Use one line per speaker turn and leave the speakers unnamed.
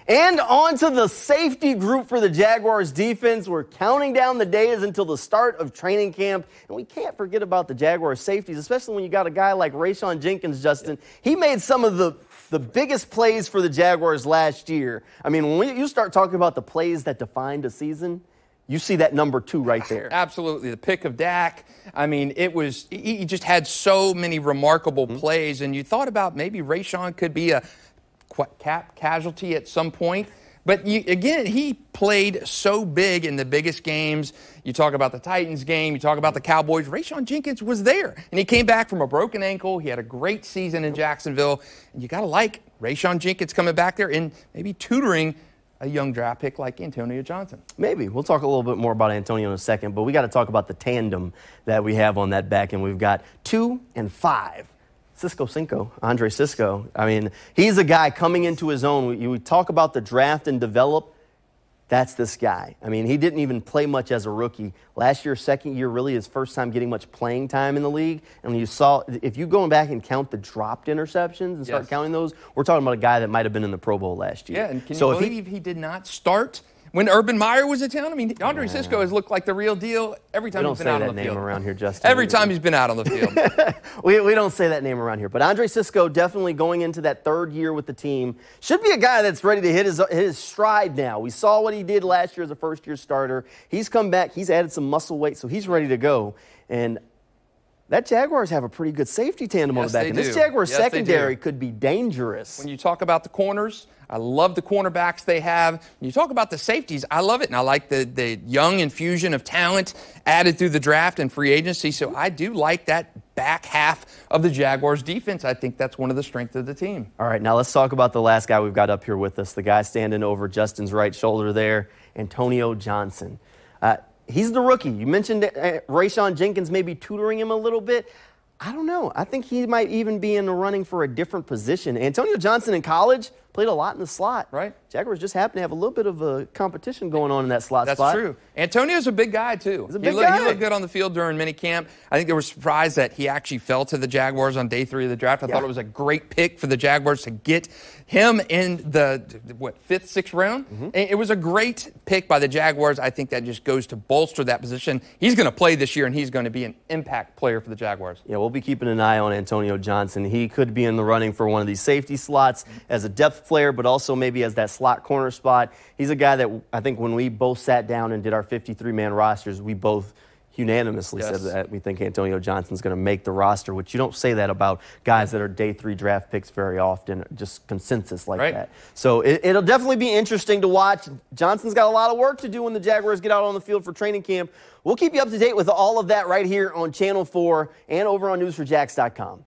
And on to the safety group for the Jaguars defense. We're counting down the days until the start of training camp. And we can't forget about the Jaguars safeties, especially when you got a guy like Rayshawn Jenkins, Justin. He made some of the biggest plays for the Jaguars last year. I mean, when you start talking about the plays that defined a season, you see that number 2 right there.
Absolutely. The pick of Dak. I mean, he just had so many remarkable plays. And you thought about maybe Rayshawn could be a cap casualty at some point. But again, he played so big in the biggest games. You talk about the Titans game, you talk about the Cowboys. Rayshawn Jenkins was there, and he came back from a broken ankle. He had a great season in Jacksonville. And you got to like Rayshawn Jenkins coming back there and maybe tutoring a young draft pick like Antonio Johnson.
Maybe. We'll talk a little bit more about Antonio in a second, but we got to talk about the tandem that we have on that back end. We've got 2 and 5. Cinco, Andre Cisco. I mean, he's a guy coming into his own. We talk about the draft and develop. That's this guy. I mean, he didn't even play much as a rookie. Last year, second year, really his first time getting much playing time in the league. And when you saw, if you go back and count the dropped interceptions and start counting those, we're talking about a guy that might have been in the Pro Bowl last year.
Yeah, and can you believe he did not start when Urban Meyer was in town? I mean, Andre Cisco has looked like the real deal every time he's been out on the field.
We don't say that name around here, Justin.
Every time he's been out on the field.
we don't say that name around here. But Andre Cisco definitely going into that 3rd year with the team should be a guy that's ready to hit his stride now. We saw what he did last year as a first-year starter. He's come back. He's added some muscle weight, so he's ready to go. And that Jaguars have a pretty good safety tandem on the back. And this Jaguars secondary could be dangerous.
When you talk about the corners, I love the cornerbacks they have. When you talk about the safeties, I love it. And I like the young infusion of talent added through the draft and free agency. So I do like that back half of the Jaguars defense. I think that's one of the strengths of the team.
All right, now let's talk about the last guy we've got up here with us, the guy standing over Justin's right shoulder there, Antonio Johnson. He's the rookie. You mentioned Rayshawn Jenkins maybe tutoring him a little bit. I don't know. I think he might even be in the running for a different position. Antonio Johnson in college played a lot in the slot.
Right.
Jaguars just happen to have a little bit of a competition going on in that slot spot.
That's true. Antonio's a big guy, too.
He's a big guy.
He looked good on the field during minicamp. I think they were surprised that he actually fell to the Jaguars on day 3 of the draft. I thought it was a great pick for the Jaguars to get him in the, 5th, 6th round. And it was a great pick by the Jaguars. I think that just goes to bolster that position. He's going to play this year, and he's going to be an impact player for the Jaguars.
Yeah, we'll be keeping an eye on Antonio Johnson. He could be in the running for one of these safety slots as a depth player, but also maybe as that slot corner spot. He's a guy that I think when we both sat down and did our 53-man rosters, we both unanimously said that we think Antonio Johnson's going to make the roster, which you don't say that about guys that are day 3 draft picks very often, just consensus like that. So it'll definitely be interesting to watch. Johnson's got a lot of work to do when the Jaguars get out on the field for training camp. We'll keep you up to date with all of that right here on Channel 4 and over on News4Jags.com.